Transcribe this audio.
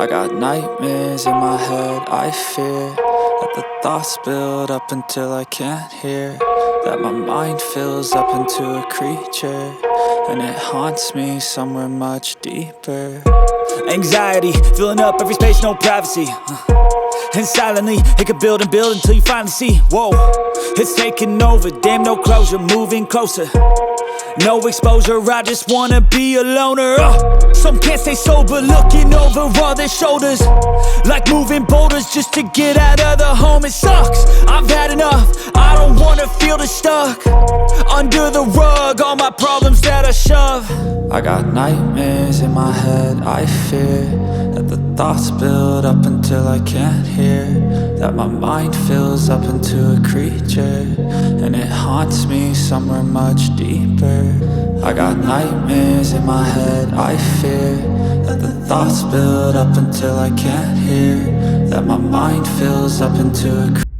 I got nightmares in my head, I fear that the thoughts build up until I can't hear, that my mind fills up into a creature, and it haunts me somewhere much deeper. Anxiety, filling up every space, no privacy. And silently, it could build and build until you finally see, whoa, it's taking over, damn no closure, moving closer. No exposure, I just wanna be a loner. Some can't stay sober, looking over all their shoulders, like moving boulders just to get out of the home. It sucks, I've had enough, I don't wanna feel the stuck under the rug, all my problems that I shove. I got nightmares in my head, I fear that the thoughts build up until I can't hear, that my mind fills up into a creature, and it haunts me somewhere much deeper. I got nightmares in my head, I fear that the thoughts build up until I can't hear, that my mind fills up into a creature.